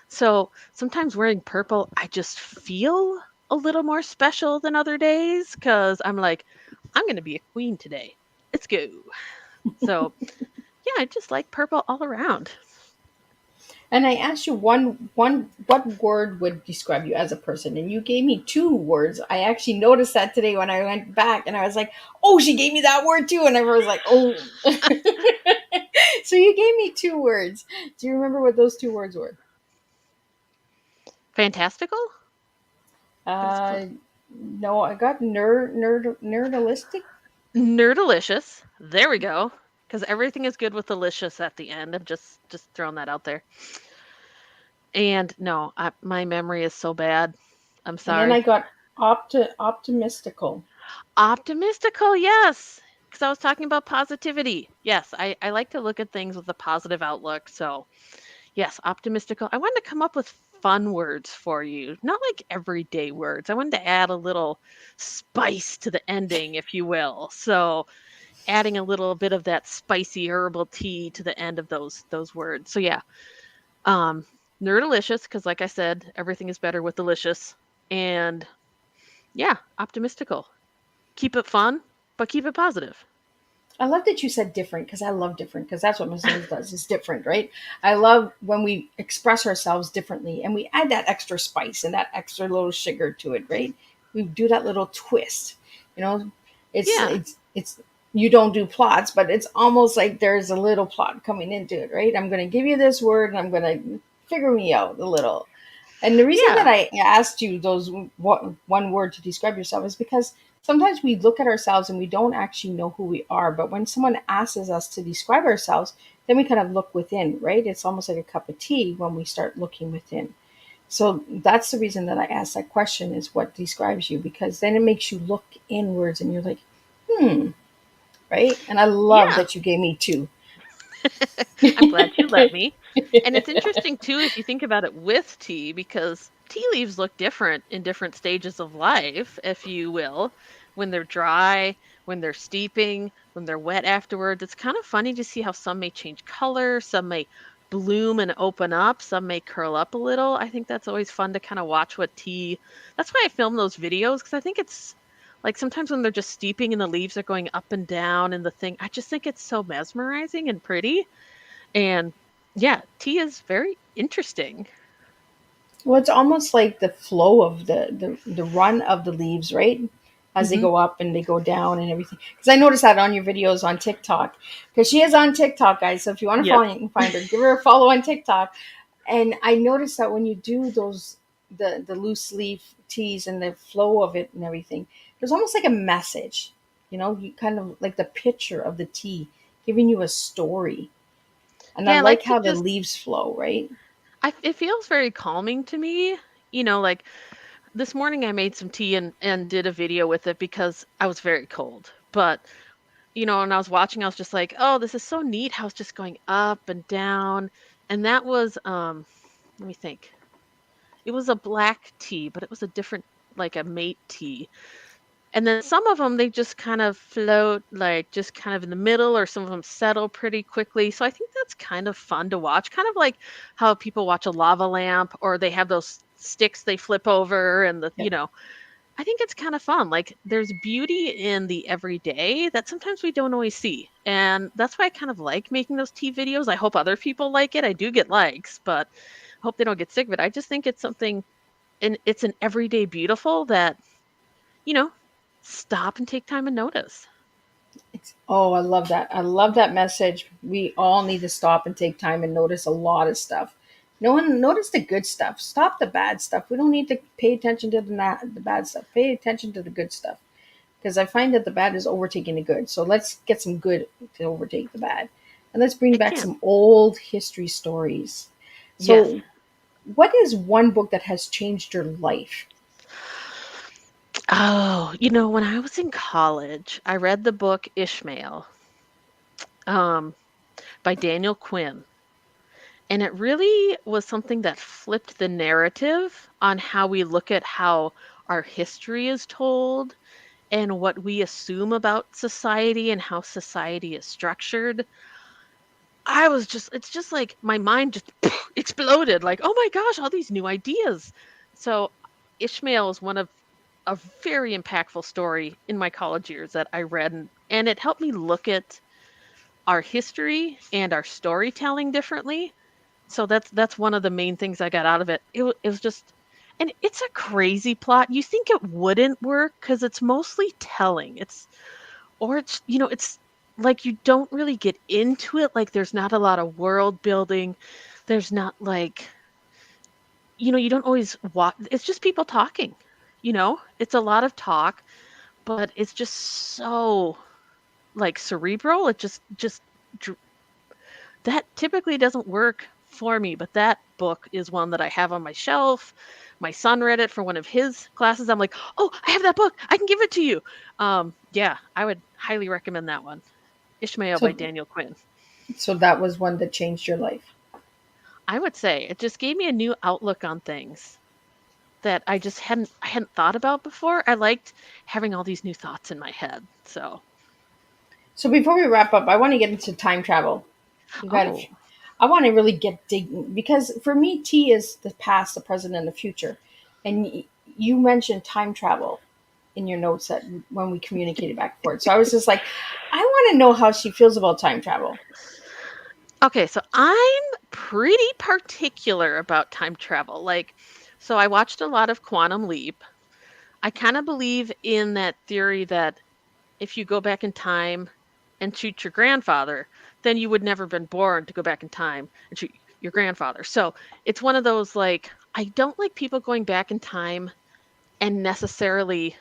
So sometimes wearing purple, I just feel a little more special than other days because I'm like, I'm going to be a queen today. Let's go. So yeah, I just like purple all around. and I asked you one what word would describe you as a person, and you gave me two words. I actually noticed that today when I went back, and I was like, "Oh, she gave me that word too," and I was like, "Oh." So you gave me two words. Do you remember what those two words were? Fantastical? That's close. Uh, no, I got nerdalistic. Nerdalicious. There we go. Because everything is good with delicious at the end. I'm just throwing that out there. And no, my memory is so bad. I'm And then I sorry. got optimistical. Optimistical, yes. Because I was talking about positivity. Yes, I like to look at things with a positive outlook. So, yes, optimistical. I wanted to come up with fun words for you, not like everyday words. I wanted to add a little spice to the ending, if you will. So, adding a little bit of that spicy herbal tea to the end of those words. So yeah, um, nerdalicious because, like I said, everything is better with delicious, and yeah, optimistical. Keep it fun, but keep it positive. I love that you said different because I love different because that's what Miss Liz does. Is different, right? I love when we express ourselves differently and we add that extra spice and that extra little sugar to it, right? We do that little twist. You know, it's Yeah, it's it's you don't do plots, but it's almost like there's a little plot coming into it, right? I'm going to give you this word and I'm going to figure me out a little. And the reason that yeah, I asked you those one word to describe yourself is because sometimes we look at ourselves and we don't actually know who we are. But when someone asks us to describe ourselves, then we kind of look within, right? It's almost like a cup of tea when we start looking within. So that's the reason that I asked that question is what describes you, because then it makes you look inwards and you're like, hmm, right? And I love yeah. that you gave me two. I'm glad you let me. And it's interesting too if you think about it with tea, because tea leaves look different in different stages of life, if you will. When they're dry, when they're steeping, when they're wet afterwards. It's kind of funny to see how some may change color, some may bloom and open up, some may curl up a little. I think that's always fun to kind of watch what tea. That's why I film those videos, because I think it's like sometimes when they're just steeping and the leaves are going up and down and the thing, I just think it's so mesmerizing and pretty. And yeah, tea is very interesting. Well, it's almost like the flow of the run of the leaves, right? As they Hmm. go up and they go down and everything. Because I noticed that on your videos on TikTok. Because she is on TikTok, guys. So if you want to Yep. follow, you can find her. Give her a follow on TikTok. And I noticed that when you do those the loose leaf teas and the flow of it and everything, there's almost like a message. You know, you kind of like the picture of the tea giving you a story. And I Yeah, I like like to how the just, leaves flow, right? it feels very calming to me. Like this morning I made some tea and did a video with it because I was very cold. But, and I was watching, I was just like, oh, this is so neat how it's just going up and down. And that was, let me think. It was a black tea, but it was a different, like a mate tea. And then some of them, they just kind of float, like just kind of in the middle, or some of them settle pretty quickly. So I think that's kind of fun to watch, kind of like how people watch a lava lamp, or they have those sticks they flip over, and Yep. I think it's kind of fun. Like there's beauty in the everyday that sometimes we don't always see. And that's why I kind of like making those tea videos. I hope other people like it. I do get likes, but I hope they don't get sick of it. I just think it's something, and it's an everyday beautiful that, you know, stop and take time and notice. Oh, I love that. I love that message. We all need to stop and take time and notice a lot of stuff. No one notice the good stuff. Stop the bad stuff. We don't need to pay attention to the bad stuff. Pay attention to the good stuff. Because I find that the bad is overtaking the good. So let's get some good to overtake the bad. And let's bring It back can. some old history stories. Yes. So, what is one book that has changed your life? Oh, when I was in college, I read the book Ishmael, um, by Daniel Quinn. And it really was something that flipped the narrative on how we look at how our history is told and what we assume about society and how society is structured. It's just like my mind just exploded like, oh my gosh, all these new ideas. So Ishmael is one of a very impactful story in my college years that I read, and it helped me look at our history and our storytelling differently. So that's one of the main things I got out of it. It was just, and it's a crazy plot. You think it wouldn't work because it's mostly telling. It's like you don't really get into it. Like there's not a lot of world building. There's not like, you don't always watch. It's just people talking. It's a lot of talk, but it's just so like cerebral. It just that typically doesn't work for me, but that book is one that I have on my shelf. My son read it for one of his classes. I'm like, oh, I have that book. I can give it to you. Yeah, I would highly recommend that one. Ishmael by So, Daniel Quinn. so that was one that changed your life. I would say it just gave me a new outlook on things that I hadn't thought about before. I liked having all these new thoughts in my head. So, So before we wrap up, I want to get into time travel. You got oh, to. I want to really get digging because for me, T is the past, the present, and the future. And you mentioned time travel in your notes that when we communicated back and forth. So I was just like, I want to know how she feels about time travel. okay, so I'm pretty particular about time travel. So I watched a lot of Quantum Leap. I kind of believe in that theory that if you go back in time and shoot your grandfather, then you would never have been born to go back in time and shoot your grandfather. So it's one of those like, I don't like people going back in time and necessarily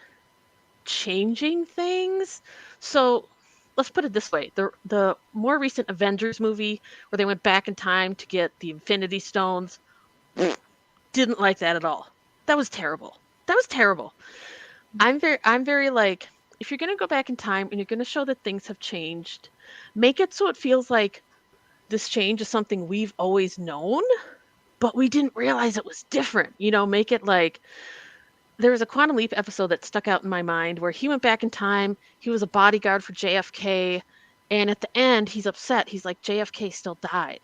changing things. So let's put it this way. The more recent Avengers movie where they went back in time to get the Infinity Stones, didn't like that at all. That was terrible. That was terrible. I'm very like, if you're going to go back in time and you're going to show that things have changed, make it so it feels like this change is something we've always known, but we didn't realize it was different. Make it like there was a Quantum Leap episode that stuck out in my mind where he went back in time. He was a bodyguard for JFK. And at the end, he's upset. He's like, JFK still died.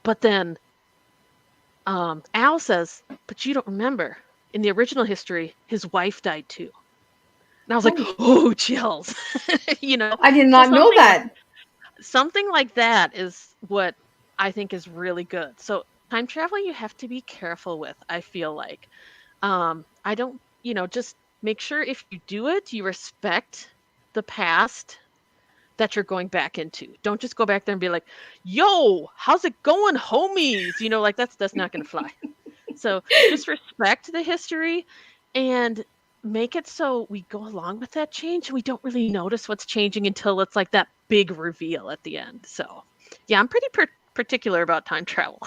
But then Al says, but you don't remember. In the original history, his wife died too. And I was like, Oh, oh, chills. I did So not know that. something like that is what I think is really good. So time travel you have to be careful with, I feel like. I don't, just make sure if you do it, you respect the past that you're going back into. Don't just go back there and be like, yo, how's it going, homies? Like that's not gonna fly. So just respect the history and make it so we go along with that change and we don't really notice what's changing until it's like that big reveal at the end. So yeah, I'm pretty particular about time travel.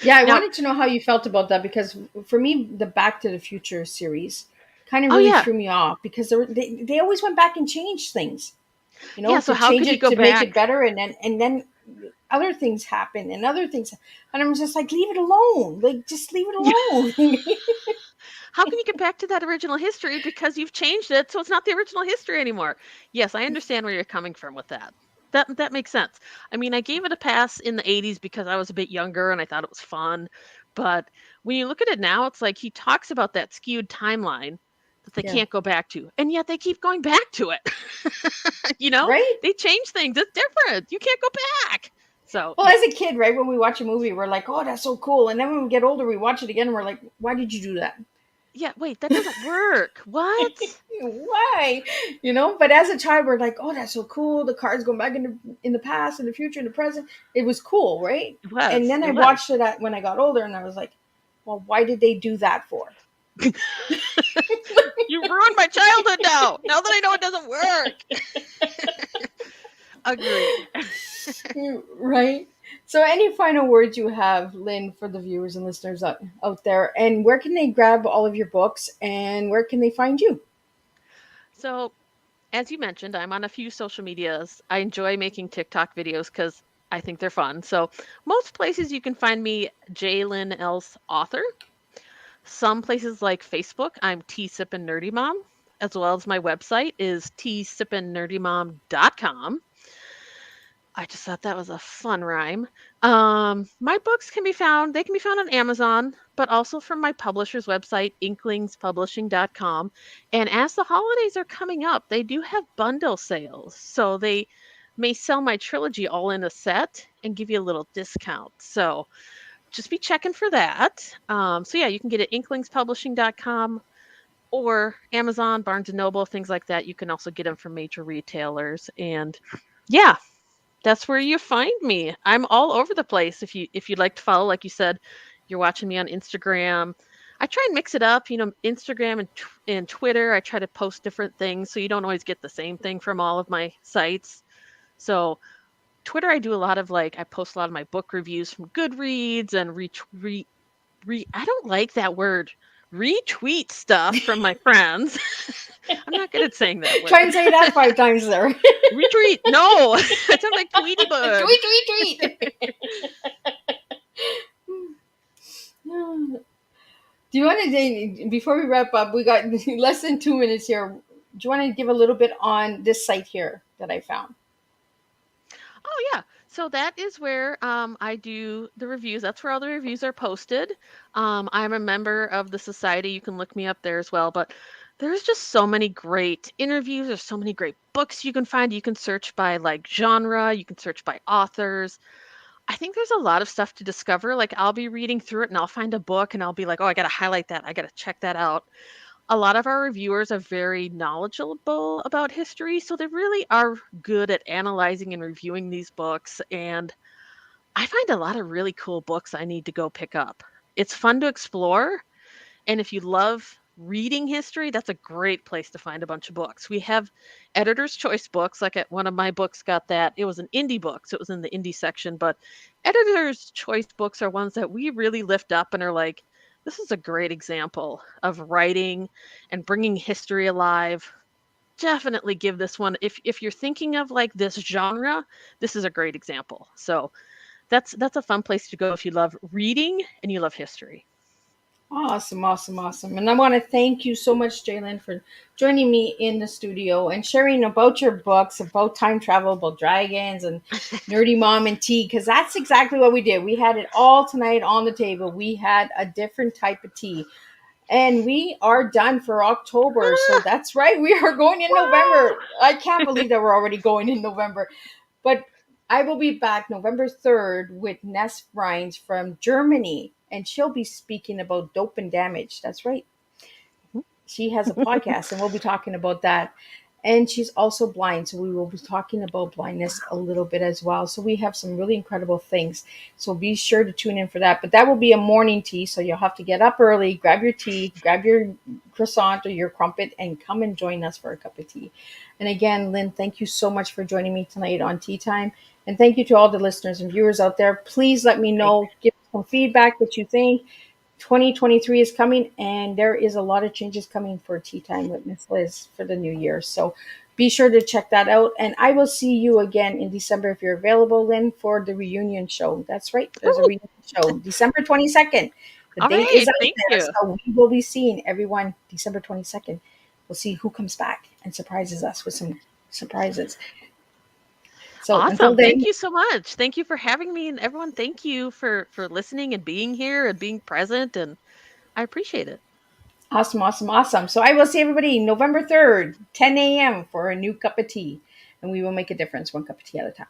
Yeah, I Now, wanted to know how you felt about that because for me, the Back to the Future series kind of oh really yeah, threw me off because they always went back and changed things, yeah. So to how change could you it go to make it back? better, and then other things happen and other things, and I'm just like, leave it alone, like just leave it alone. How can you get back to that original history because you've changed it so it's not the original history anymore? Yes, I understand where you're coming from with that. That makes sense. I mean, I gave it a pass in the 80s because I was a bit younger and I thought it was fun. But when you look at it now, it's like he talks about that skewed timeline that they Yeah. can't go back to, and yet they keep going back to it. You know, Right? they change things. It's different. You can't go back. So Well, yeah, as a kid, right, when we watch a movie, we're like, oh, that's so cool. And then when we get older, we watch it again and we're like, why did you do that? yeah. Wait, that doesn't work. What? Why? But as a child, we're like, oh, that's so cool. The car's going back in the past, in the future, in the present. It was cool, right? It And was. then I It was. watched it when I got older and I was like, well, why did they do that for? You ruined my childhood now. Now that I know it doesn't work. Agreed. Right? So, any final words you have, Lynn, for the viewers and listeners out there? And where can they grab all of your books and where can they find you? So, as you mentioned, I'm on a few social medias. I enjoy making TikTok videos because I think they're fun. So, most places you can find me, Lynn Else author. Some places like Facebook, I'm Tea Sippin' Nerdy Mom, as well as my website is teasippingnerdymom.com. I just thought that was a fun rhyme. My books can be found, they can be found on Amazon, but also from my publisher's website, inklingspublishing.com. And as the holidays are coming up, they do have bundle sales. So they may sell my trilogy all in a set and give you a little discount. So just be checking for that. So yeah, you can get it at inklingspublishing.com or Amazon, Barnes and Noble, things like that. You can also get them from major retailers. And yeah, that's where you find me. I'm all over the place. If you'd like to follow, like you said, you're watching me on Instagram. I try and mix it up, Instagram and Twitter. I try to post different things so you don't always get the same thing from all of my sites. So Twitter, I do a lot of I post a lot of my book reviews from Goodreads and I don't like that word, retweet stuff from my friends. I'm not good at saying that word. Try and say that 5 times there. Retweet. No, I sound like Tweety Bird. Tweet. Do you want to, before we wrap up, we got less than 2 minutes here. Do you want to give a little bit on this site here that I found? Oh yeah. So that is where I do the reviews. That's where all the reviews are posted. I'm a member of the society. You can look me up there as well. But there's just so many great interviews. There's so many great books you can find. You can search by genre. You can search by authors. I think there's a lot of stuff to discover. I'll be reading through it and I'll find a book and I'll be like, oh, I got to highlight that. I got to check that out. A lot of our reviewers are very knowledgeable about history, so they really are good at analyzing and reviewing these books. And I find a lot of really cool books I need to go pick up. It's fun to explore. And if you love reading history, that's a great place to find a bunch of books. We have editor's choice books. One of my books got that. It was an indie book, so it was in the indie section. But editor's choice books are ones that we really lift up and are like, this is a great example of writing and bringing history alive. Definitely give this one. If you're thinking of this genre, this is a great example. So that's a fun place to go if you love reading and you love history. Awesome. And I want to thank you so much, J.Lynn, for joining me in the studio and sharing about your books, about time travel, about dragons and nerdy mom and tea, because that's exactly what we did. We had it all tonight on the table. We had a different type of tea. And we are done for October. So that's right. We are going in November. I can't believe that we're already going in November. But I will be back November 3rd with Ness Rhines from Germany. And she'll be speaking about dope and damage. That's right. She has a podcast and we'll be talking about that. And she's also blind. So we will be talking about blindness a little bit as well. So we have some really incredible things. So be sure to tune in for that. But that will be a morning tea. So you'll have to get up early, grab your tea, grab your croissant or your crumpet, and come and join us for a cup of tea. And again, Lynn, thank you so much for joining me tonight on Tea Time. And thank you to all the listeners and viewers out there. Please let me know, give some feedback, what you think. 2023 is coming, and there is a lot of changes coming for Tea Time with Miss Liz for the new year. So be sure to check that out. And I will see you again in December if you're available, Lynn, for the reunion show. That's right. There's a reunion show, December 22nd. The All date right, is out thank there. you. So we will be seeing everyone December 22nd. We'll see who comes back and surprises us with some surprises. So until Awesome. then, Thank you so much. Thank you for having me, and everyone, thank you for listening and being here and being present, and I appreciate it. Awesome, awesome, awesome. So I will see everybody November 3rd, 10 a.m. for a new cup of tea. And we will make a difference one cup of tea at a time.